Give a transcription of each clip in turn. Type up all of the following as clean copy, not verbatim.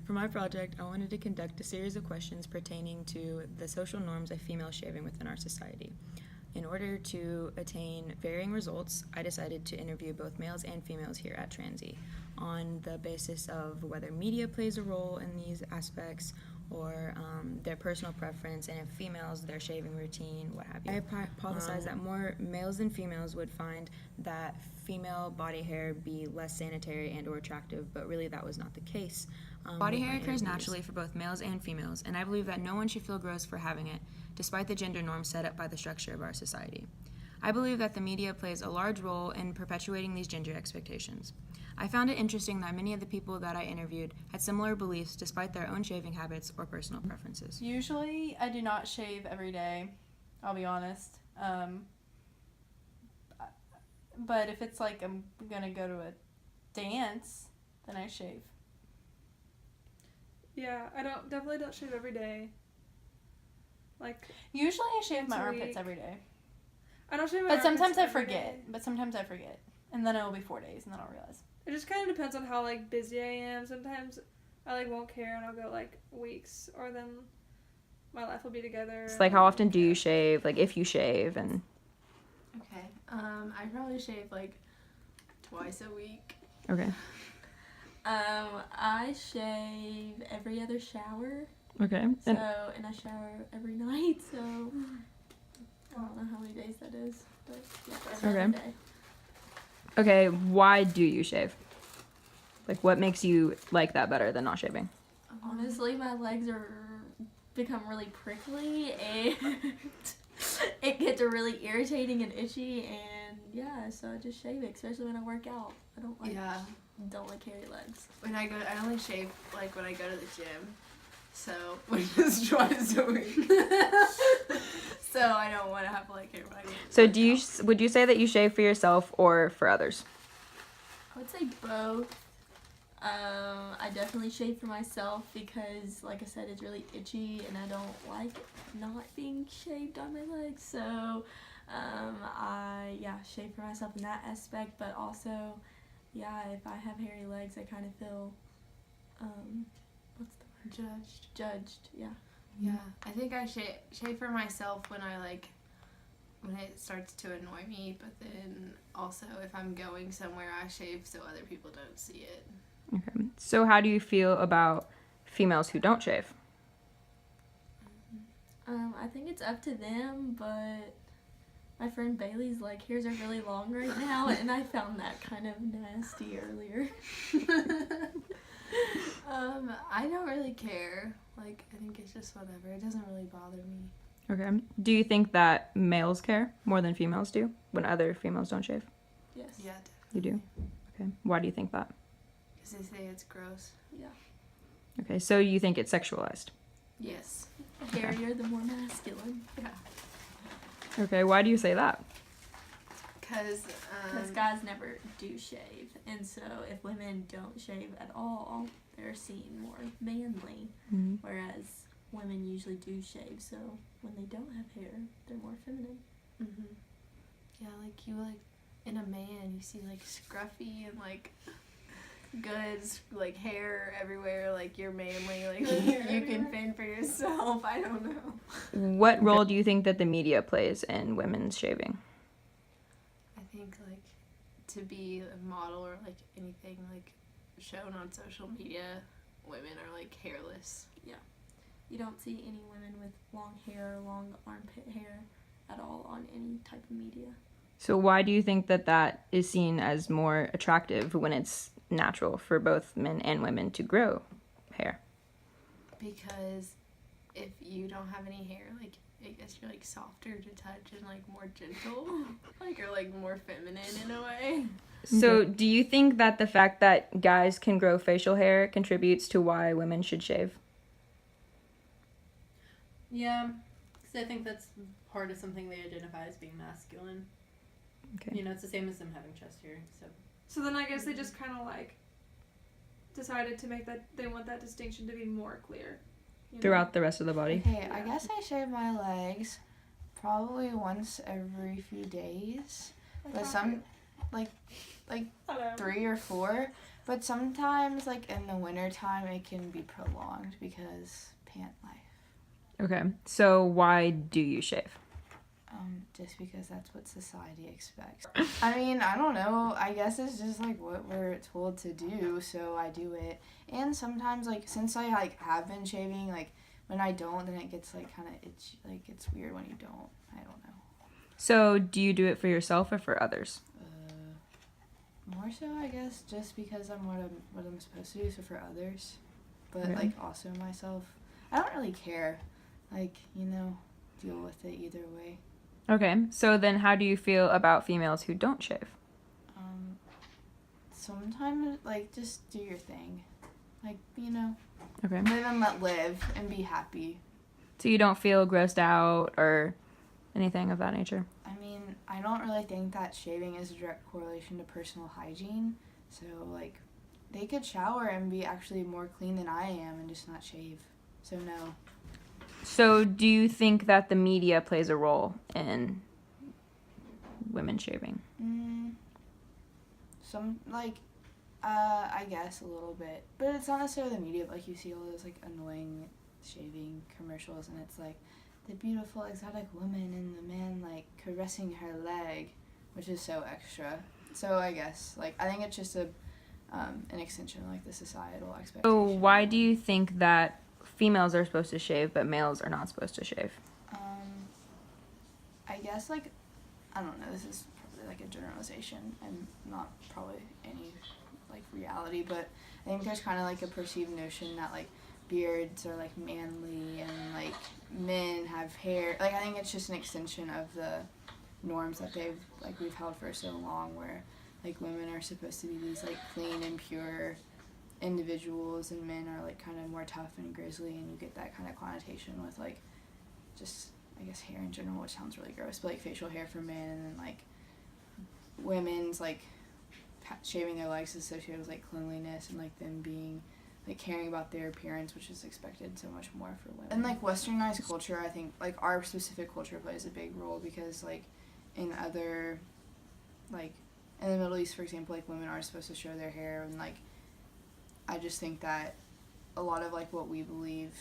For my project, I wanted to conduct a series of questions pertaining to the social norms of female shaving within our society. In order to attain varying results, I decided to interview both males and females here at Transy on the basis of whether media plays a role in these aspects or their personal preference, and if females, their shaving routine, what have you. I hypothesized that more males than females would find that female body hair be less sanitary and or attractive, but really that was not the case. Body hair occurs naturally for both males and females, and I believe that no one should feel gross for having it, despite the gender norms set up by the structure of our society. I believe that the media plays a large role in perpetuating these gender expectations. I found it interesting that many of the people that I interviewed had similar beliefs despite their own shaving habits or personal preferences. Usually, I do not shave every day, I'll be honest. But if it's like I'm gonna go to a dance, then I shave. Yeah, I definitely don't shave every day. Like, Usually I shave my once a armpits week. every day. I don't shave my But sometimes I armpits every forget. day. And then it'll be 4 days, and then I'll realize. It just kind of depends on how, like, busy I am. Sometimes I, like, won't care and I'll go, like, weeks, or then my life will be together. It's like, how often do you shave? Like, if you shave, and... Okay. I probably shave like twice a week. Okay. I shave every other shower. Okay. And I shower every night, so I don't know how many days that is, but yeah, every other day. Okay, why do you shave? Like, what makes you like that better than not shaving? Honestly, my legs become really prickly, and it gets really irritating and itchy, and yeah, so I just shave it, especially when I work out. I don't like hairy legs. I only shave like when I go to the gym, so which is twice a week. So I don't want to have like hair when I go to So would you say that you shave for yourself or for others? I would say both. I definitely shave for myself because, like I said, it's really itchy and I don't like not being shaved on my legs. So, I shave for myself in that aspect. But also, if I have hairy legs, I kind of feel, what's the word? Judged. Yeah. Yeah, I think I shave for myself when when it starts to annoy me, but then also if I'm going somewhere, I shave so other people don't see it. Okay. So how do you feel about females who don't shave? I think it's up to them, but my friend Bailey's hairs are really long right now, and I found that kind of nasty earlier. I don't really care. I think it's just whatever. It doesn't really bother me. Okay. Do you think that males care more than females do when other females don't shave? Yes. Yeah, You do? Okay. Why do you think that? because they say it's gross. Yeah. Okay, so you think it's sexualized? Yes. The hairier, the more masculine. Yeah. Okay, why do you say that? Because guys never do shave, and so if women don't shave at all, they're seen more manly, whereas women usually do shave, so when they don't have hair, they're more feminine. Yeah, in a man, you see scruffy and good hair everywhere, you're manly, you can fend for yourself. I don't know. What role do you think that the media plays in women's shaving? I think to be a model or anything shown on social media, women are hairless. Yeah. You don't see any women with long hair or long armpit hair at all on any type of media. So why do you think that is seen as more attractive when it's natural for both men and women to grow hair? Because if you don't have any hair, I guess you're softer to touch and more gentle, or more feminine in a way. So do you think that the fact that guys can grow facial hair contributes to why women should shave? Yeah, because I think that's part of something they identify as being masculine. Okay. It's the same as them having chest hair. So then I guess they just kind of decided to make that, they want that distinction to be more clear. Throughout the rest of the body? Okay, I guess I shave my legs probably once every few days. But some, 3 or 4. But sometimes, like in the winter time, it can be prolonged because pant life. Okay. So why do you shave? Just because that's what society expects. I mean, I don't know. I guess it's just like what we're told to do, so I do it. And sometimes, like, since I like have been shaving, like when I don't, then it gets like kind of itchy. Like it's weird when you don't. I don't know. So do you do it for yourself or for others? More so, I guess, just because I'm what I'm supposed to do, so for others. But Okay. like also myself, I don't really care. Like, deal with it either way. Okay. So then how do you feel about females who don't shave? Sometimes, like, just do your thing. Like, Okay. live and let live and be happy. So you don't feel grossed out or anything of that nature? I mean, I don't really think that shaving is a direct correlation to personal hygiene. So, like, they could shower and be actually more clean than I am and just not shave. So, no. So do you think that the media plays a role in women shaving? I guess a little bit. But it's not necessarily the media. Like, you see all those, like, annoying shaving commercials, and it's, like, the beautiful exotic woman and the man, like, caressing her leg, which is so extra. So I guess, like, I think it's just an extension of, like, the societal expectation. So why do you think that females are supposed to shave but males are not supposed to shave? I guess, like, I don't know, this is probably, like, a generalization and not probably any, like, reality, but I think there's kind of, like, a perceived notion that, like, beards are, like, manly and, like, men have hair. Like, I think it's just an extension of the norms that we've held for so long, where, like, women are supposed to be these, like, clean and pure individuals, and men are, like, kind of more tough and grisly, and you get that kind of connotation with, like, just, I guess, hair in general, which sounds really gross, but, like, facial hair for men, and then, like, women's, like, shaving their legs is associated with, like, cleanliness and, like, them being, like, caring about their appearance, which is expected so much more for women. And, like, westernized culture, I think, like, our specific culture plays a big role because, like, in other, like, in the Middle East, for example, like, women are supposed to show their hair, and, like, I just think that a lot of, like, what we believe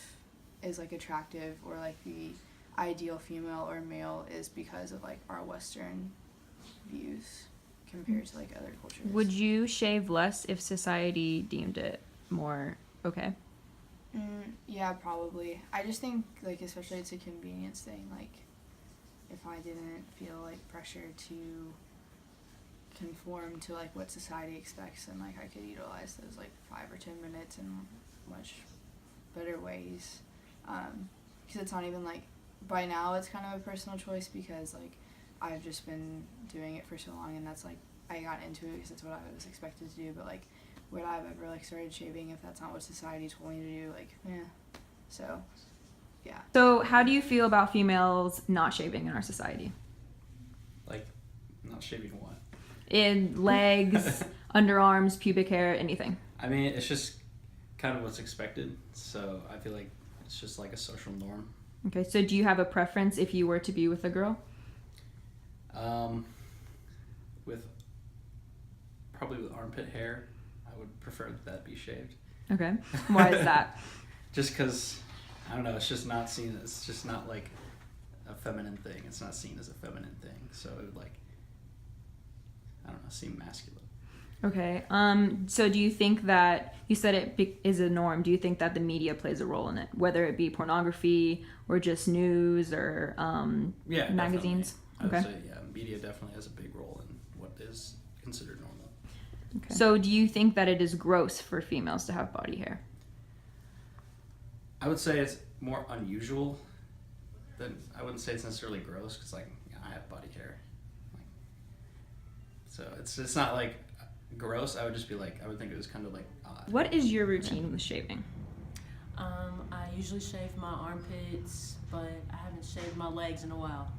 is, like, attractive or, like, the ideal female or male is because of, like, our Western views compared to, like, other cultures. Would you shave less if society deemed it more okay? Yeah, probably. I just think, like, especially it's a convenience thing. Like, if I didn't feel, like, pressure to conform to, like, what society expects, then, like, I could utilize those, like, 5 or 10 minutes in much better ways. Because it's not even, like, by now it's kind of a personal choice because, like, I've just been doing it for so long, and that's, like, I got into it because it's what I was expected to do, but, like, would I have ever, like, started shaving if that's not what society told me to do? Like, So, yeah. So how do you feel about females not shaving in our society? Like, not shaving what? In legs, underarms, pubic hair, anything. I mean, it's just kind of what's expected, so I feel like it's just like a social norm. Okay, so do you have a preference if you were to be with a girl? Probably with armpit hair, I would prefer that be shaved. Okay, why is that? Just because, I don't know, it's just not seen, it's just not like a feminine thing. It's not seen as a feminine thing, so it would, like, I don't know, seem masculine. Okay, so do you think that, you said it is a norm, do you think that the media plays a role in it? Whether it be pornography or just news or Yeah, magazines? Definitely. I Okay. would say, yeah, media definitely has a big role in what is considered normal. Okay. So do you think that it is gross for females to have body hair? I would say it's more unusual than, I wouldn't say it's necessarily gross, because, like, I have body hair. Like, so it's not, like, gross. I would just be like, I would think it was kind of, like, odd. What is your routine with shaving? I usually shave my armpits, but I haven't shaved my legs in a while.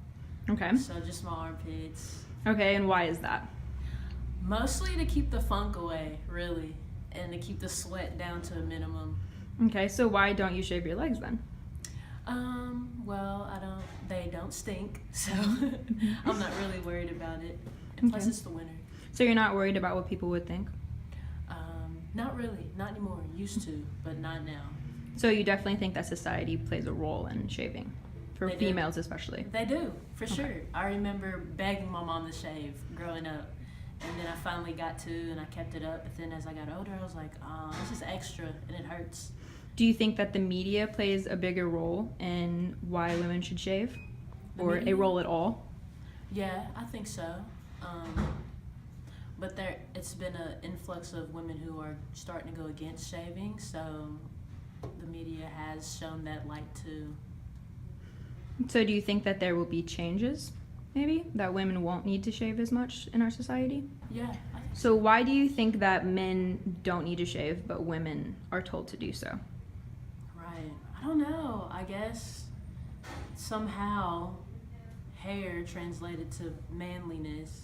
Okay. So just my armpits. Okay, and why is that? Mostly to keep the funk away, really, and to keep the sweat down to a minimum. Okay, so why don't you shave your legs then? Well, they don't stink, so I'm not really worried about it. And plus Okay. it's the winter. So you're not worried about what people would think? Not really, not anymore. Used to, but not now. So you definitely think that society plays a role in shaving, for They do. females especially. They do, for sure. I remember begging my mom to shave growing up. And then I finally got to, and I kept it up. But then as I got older, I was like, this is extra, and it hurts. Do you think that the media plays a bigger role in why women should shave? The Or a media? role at all? Yeah, I think so. But it's been an influx of women who are starting to go against shaving, so the media has shown that light too. So do you think that there will be changes, maybe? That women won't need to shave as much in our society? Yeah, I think So why do you think that men don't need to shave, but women are told to do so? right. I don't know. I guess somehow hair translated to manliness,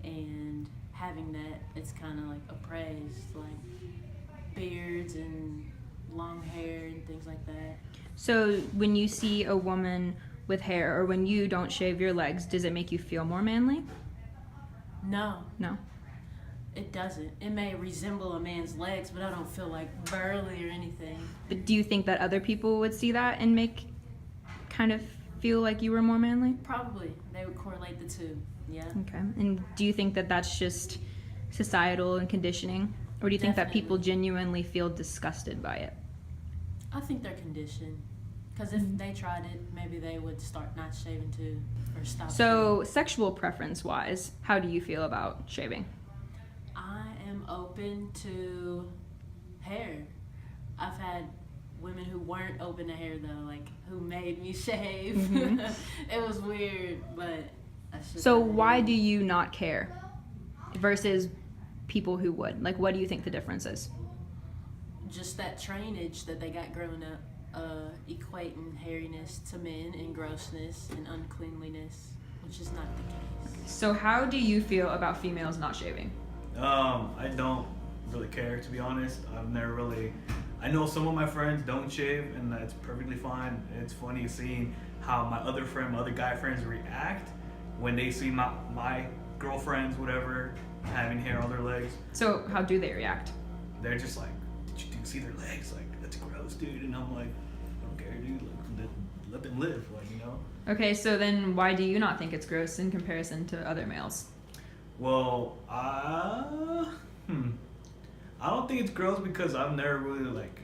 and having that, it's kind of like appraised, like beards and long hair and things like that. So when you see a woman with hair, or when you don't shave your legs, does it make you feel more manly? No, No. it doesn't. It may resemble a man's legs, but I don't feel like burly or anything. But do you think that other people would see that and kind of feel like you were more manly? Probably. They would correlate the two. Yeah. Okay. And do you think that that's just societal and conditioning? Or do you think that people Definitely. genuinely feel disgusted by it? I think they're conditioned. Because if they tried it, maybe they would start not shaving too, or stop. So, sexual preference wise, how do you feel about shaving? I am open to hair. I've had women who weren't open to hair though, like who made me shave. Mhm. It was weird, but that's just So, how it why is. do you not care versus people who would? Like, what do you think the difference is? Just that trainage that they got growing up, equating hairiness to men and grossness and uncleanliness, which is not the case. So, how do you feel about females not shaving? I don't really care, to be honest. I've never really. I know some of my friends don't shave, and that's perfectly fine. It's funny seeing how my other guy friends react when they see my girlfriends, whatever, having hair on their legs. So, how do they react? They're just like, "Did you see their legs? Like, that's gross, dude." And I'm like, I don't care, dude. Like, let them live, like, you know. Okay, so then why do you not think it's gross in comparison to other males? Well, I don't think it's gross because I've never really like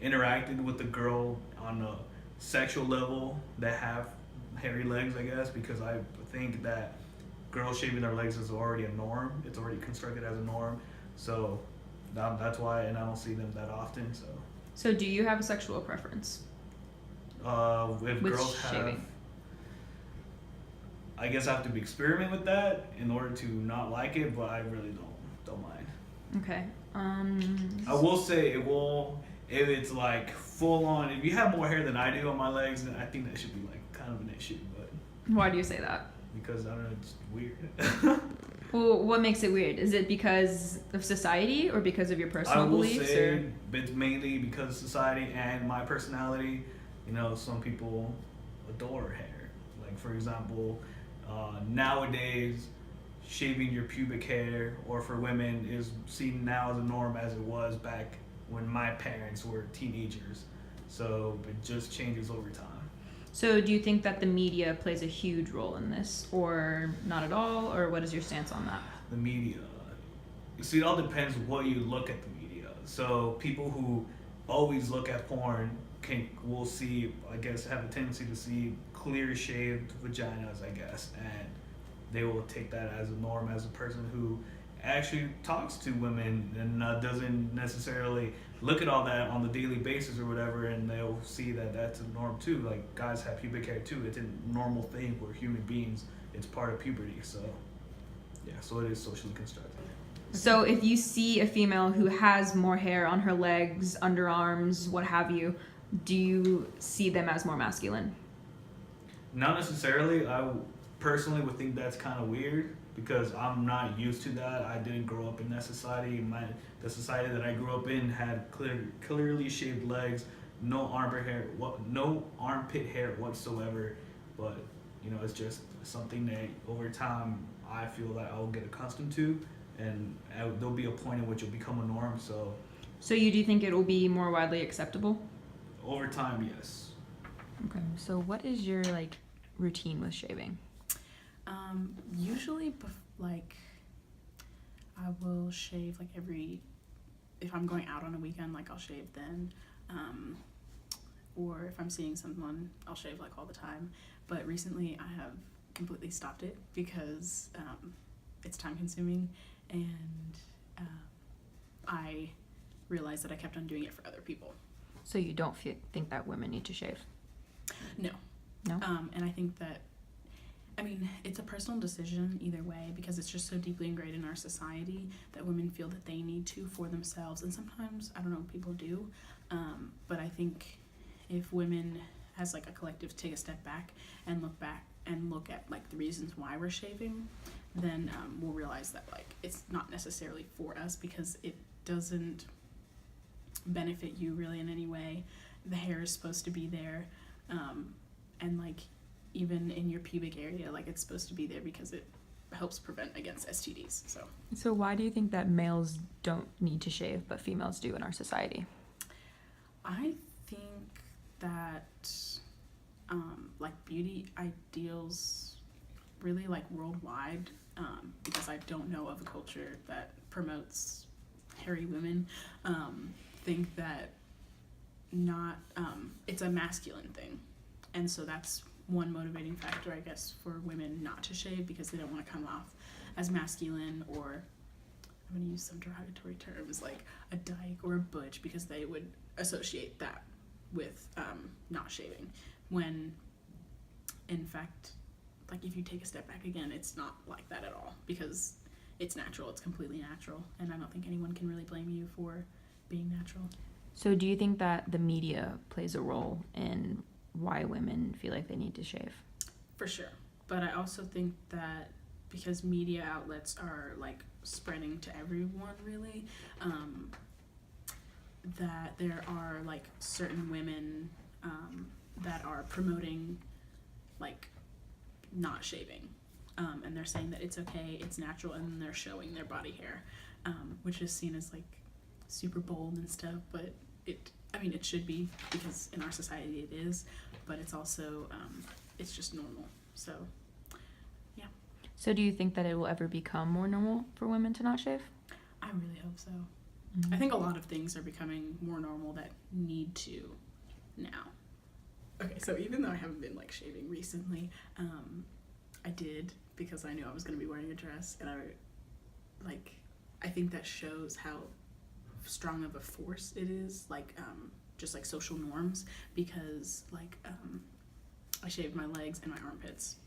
interacted with a girl on a sexual level that have hairy legs, I guess, because I think that girls shaving their legs is already a norm. It's already constructed as a norm. So that's why, and I don't see them that often. So, do you have a sexual preference? If With girls have, shaving. I guess I have to experiment with that in order to not like it, but I really don't mind. Okay. I will say it will, if it's like full on, if you have more hair than I do on my legs, then I think that should be like kind of an issue, but Why do you say that? because I don't know, it's weird. Well, what makes it weird? Is it because of society or because of your I personal will beliefs? say Or it's mainly because of society and my personality. You know, some people adore hair. Like, for example, nowadays, shaving your pubic hair, or for women, is seen now as a norm as it was back when my parents were teenagers. So it just changes over time. so, do you think that the media plays a huge role in this, or not at all? Or what is your stance on that? The media. You see, it all depends what you look at the media. So people who always look at porn will see, I guess, have a tendency to see clear shaved vaginas, I guess, and they will take that as a norm as a person who actually talks to women and doesn't necessarily look at all that on the daily basis or whatever, and they'll see that that's a norm too. Like, guys have pubic hair too. It's a normal thing for human beings. It's part of puberty. So yeah, so it is socially constructed. So, if you see a female who has more hair on her legs, underarms, what have you, do you see them as more masculine? Not necessarily. I personally would think that's kind of weird because I'm not used to that. I didn't grow up in that society. The society that I grew up in had clearly shaved legs, no armpit hair whatsoever. But you know, it's just something that over time I feel that I'll get accustomed to, and there'll be a point in which it'll become a norm. So So you do think it will be more widely acceptable? over time, yes. Okay. So what is your like routine with shaving? Usually, like, I will shave like if I'm going out on a weekend, like I'll shave then. Or if I'm seeing someone, I'll shave like all the time. But recently I have completely stopped it because it's time consuming, and I realized that I kept on doing it for other people. So you don't think that women need to shave? No. No? And I think that, I mean, it's a personal decision either way, because it's just so deeply ingrained in our society that women feel that they need to for themselves. And sometimes, I don't know, people do. But I think if women, as like a collective, take a step back and look at like the reasons why we're shaving, then we'll realize that like it's not necessarily for us, because it doesn't benefit you really in any way. The hair is supposed to be there, and like even in your pubic area, like it's supposed to be there because it helps prevent against STDs. So why do you think that males don't need to shave but females do in our society? I think that like beauty ideals really like worldwide, because I don't know of a culture that promotes hairy women, think that not it's a masculine thing, and so that's one motivating factor, I guess, for women not to shave, because they don't want to come off as masculine, or I'm going to use some derogatory terms like a dyke or a butch, because they would associate that with not shaving, when in fact, like if you take a step back again, it's not like that at all, because it's natural, it's completely natural, and I don't think anyone can really blame you for being natural. So do you think that the media plays a role in why women feel like they need to shave? For sure. But I also think that because media outlets are like spreading to everyone really, that there are like certain women that are promoting like not shaving, and they're saying that it's okay, it's natural, and then they're showing their body hair, which is seen as like super bold and stuff, but it should be, because in our society it is, but it's also it's just normal. So yeah. So do you think that it will ever become more normal for women to not shave? I really hope so. I think a lot of things are becoming more normal that need to now. Okay, so even though I haven't been like shaving recently, I did, because I knew I was going to be wearing a dress, and I think that shows how strong of a force it is, like just like social norms, because like I shaved my legs and my armpits,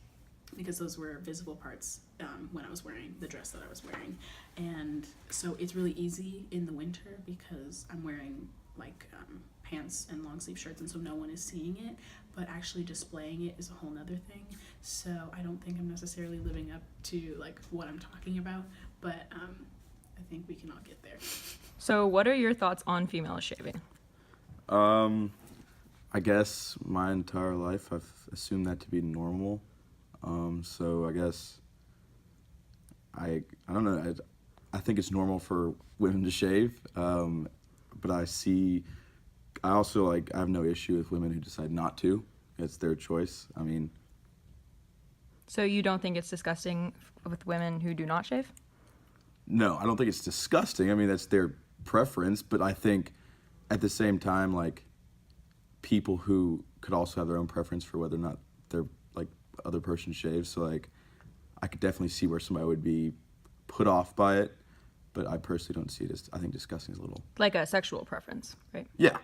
because those were visible parts when I was wearing the dress that I was wearing. And so it's really easy in the winter because I'm wearing like pants and long sleeve shirts, and so no one is seeing it, but actually displaying it is a whole nother thing. So I don't think I'm necessarily living up to like what I'm talking about, but I think we can all get there. So what are your thoughts on female shaving? I guess my entire life I've assumed that to be normal. So I guess I don't know. I think it's normal for women to shave, but I also I have no issue with women who decide not to. It's their choice. I mean. So you don't think it's disgusting with women who do not shave? No, I don't think it's disgusting. I mean, that's their preference, but I think at the same time, like, people who could also have their own preference for whether or not their like other person shaves. So like, I could definitely see where somebody would be put off by it, but I personally don't see it as, I think disgusting is a little Like a sexual preference, right? Yeah.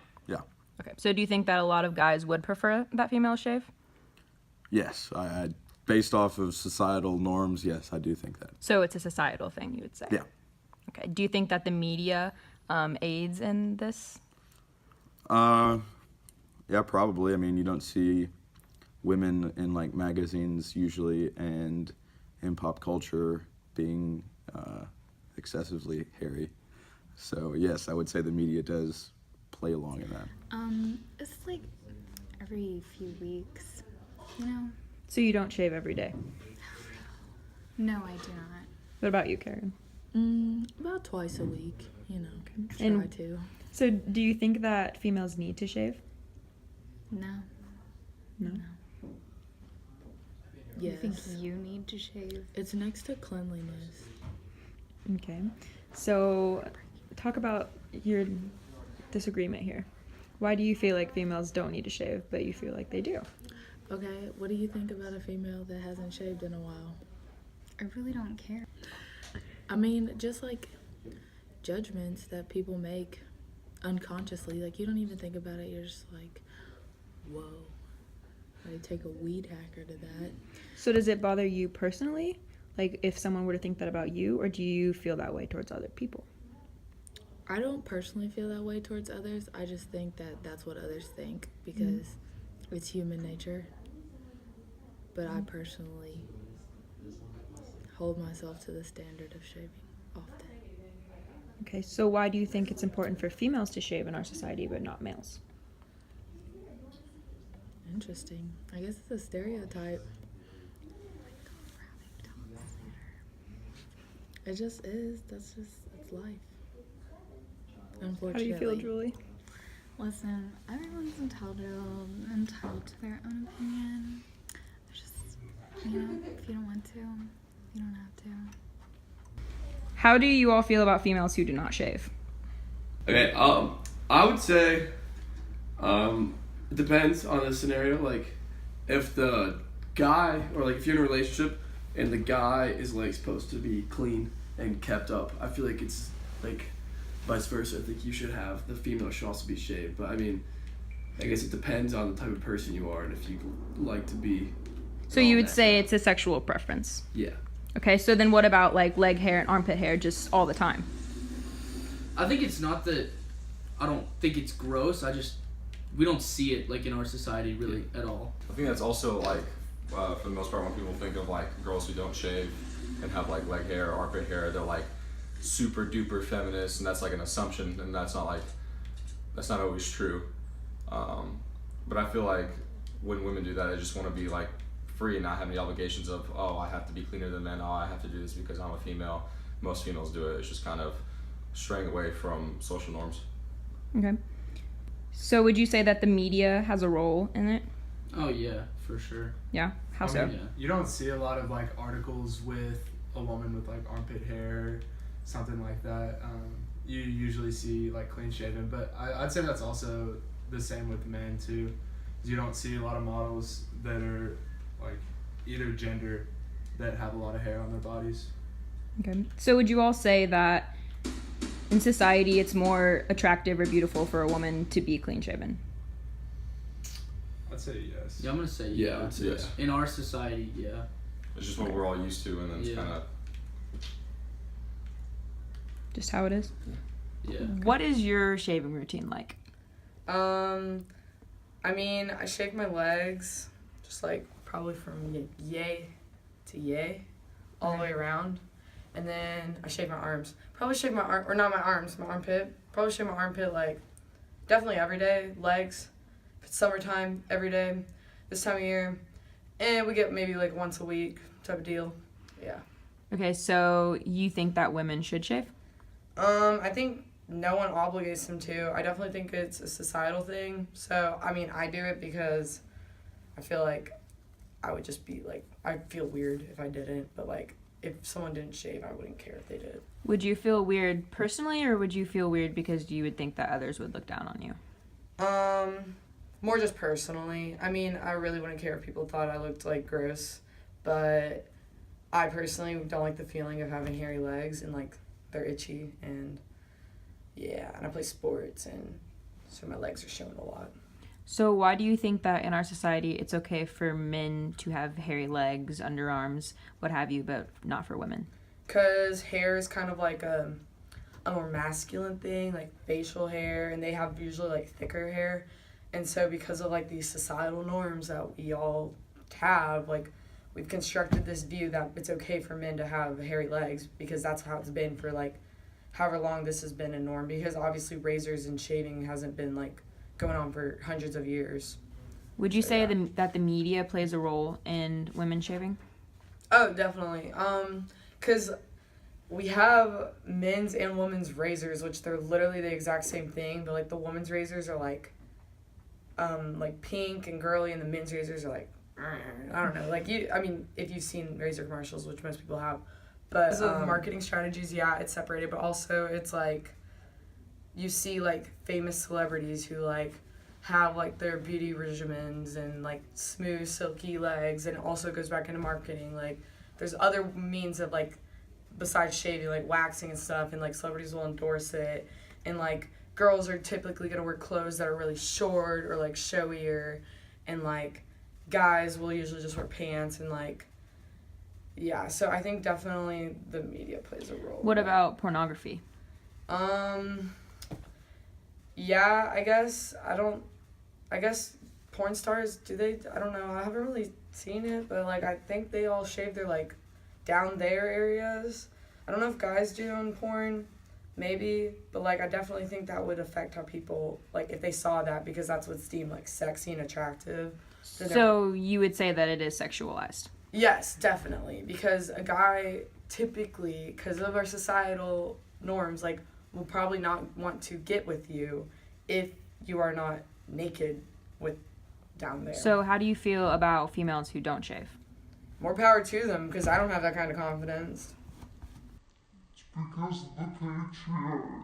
Okay. So do you think that a lot of guys would prefer that female shave? Yes, I based off of societal norms, yes, I do think that. So it's a societal thing, you would say? Yeah. Okay. Do you think that the media aids in this? Yeah, probably. I mean, you don't see women in like magazines usually, and in pop culture being excessively hairy. So yes, I would say the media does play along in that. It's like every few weeks, you know? So you don't shave every day? No, I do not. What about you, Karen? About twice a week, you know. Try And- to. So, do you think that females need to shave? No. No. Yes. I think you need to shave. It's next to cleanliness. Okay. So, talk about your disagreement here. Why do you feel like females don't need to shave, but you feel like they do? Okay, what do you think about a female that hasn't shaved in a while? I really don't care. I mean, just like judgments that people make unconsciously, like you don't even think about it, you're just like, whoa. I take a weed hacker to that. So, does it bother you personally? Like, if someone were to think that about you, or do you feel that way towards other people? I don't personally feel that way towards others. I just think that that's what others think because it's human nature. But I personally hold myself to the standard of shaving often. Okay, so why do you think it's important for females to shave in our society, but not males? Interesting. I guess it's a stereotype. It just is. That's life. How Unfortunately. do you feel, Julie? Listen, everyone's entitled to their own opinion. Just, you know, if you don't want to, you don't have to. How do you all feel about females who do not shave? Okay, I would say, it depends on the scenario. Like, if the guy, or like if you're in a relationship and the guy is like supposed to be clean and kept up, I feel like it's like vice versa. I think you should have, the female should also be shaved. But I mean, I guess it depends on the type of person you are and if you like to be. So you would say it's a sexual preference? Yeah. Okay, so then what about like leg hair and armpit hair just all the time? I think it's not that I don't think it's gross. We don't see it like in our society really at all. I think that's also like, for the most part, when people think of like girls who don't shave and have like leg hair or armpit hair, they're like super duper feminist, and that's like an assumption, and that's not always true. But I feel like when women do that, they just want to be like free and not have any obligations of, oh, I have to be cleaner than men, oh, I have to do this because I'm a female. Most females do it. It's just kind of straying away from social norms. Okay. So would you say that the media has a role in it? Oh yeah, for sure. Yeah? How so? You don't see a lot of like articles with a woman with like armpit hair, something like that. You usually see like clean shaven, but I'd say that's also the same with men too. You don't see a lot of models that are like either gender that have a lot of hair on their bodies. Okay. So would you all say that in society it's more attractive or beautiful for a woman to be clean shaven? I'd say yes. Yeah, I'm gonna say Yeah, I'd say yes. In our society, yeah. It's just what we're all used to, and then it's kind of. Just how it is? Yeah. What is your shaving routine like? I mean, I shave my legs, just like probably from yay to yay, all the way around. And then I shave my arms. Probably shave my arm, or not my arms, my armpit. Probably shave my armpit like definitely every day. Legs, if it's summertime, every day. This time of year. And we get maybe like once a week type of deal. Yeah. Okay, so you think that women should shave? I think no one obligates them to. I definitely think it's a societal thing. So, I mean, I do it because I feel like I would just be like, I'd feel weird if I didn't. But like, if someone didn't shave, I wouldn't care if they did. Would you feel weird personally, or would you feel weird because you would think that others would look down on you? More just personally. I mean, I really wouldn't care if people thought I looked like gross. But I personally don't like the feeling of having hairy legs and like they're itchy, and yeah, and I play sports, and so my legs are showing a lot. So why do you think that in our society it's okay for men to have hairy legs, underarms, what have you, but not for women? Because hair is kind of like a more masculine thing, like facial hair, and they have usually like thicker hair. And so because of like these societal norms that we all have, like we've constructed this view that it's okay for men to have hairy legs because that's how it's been for like however long this has been a norm, because obviously razors and shaving hasn't been like going on for hundreds of years. Would you say that the media plays a role in women shaving? Oh, definitely. Because we have men's and women's razors, which they're literally the exact same thing, but like the women's razors are like pink and girly, and the men's razors are like, I don't know, like if you've seen razor commercials, which most people have, but because of marketing strategies, yeah, it's separated, but also it's like you see like famous celebrities who like have like their beauty regimens and like smooth silky legs, and it also goes back into marketing. Like there's other means of like besides shaving, like waxing and stuff, and like celebrities will endorse it, and like girls are typically going to wear clothes that are really short or like showier, and like guys will usually just wear pants, and like yeah, so I think definitely the media plays a role. What about pornography? Yeah, I guess porn stars, do they? I don't know. I haven't really seen it, but like I think they all shave their like down there areas. I don't know if guys do on porn, maybe, but like I definitely think that would affect how people like if they saw that, because that's what's deemed like sexy and attractive. So you would say that it is sexualized? Yes, definitely, because a guy typically, because of our societal norms, like will probably not want to get with you if you are not naked with down there. So how do you feel about females who don't shave? More power to them, because I don't have that kind of confidence. It's because of the patriarchy.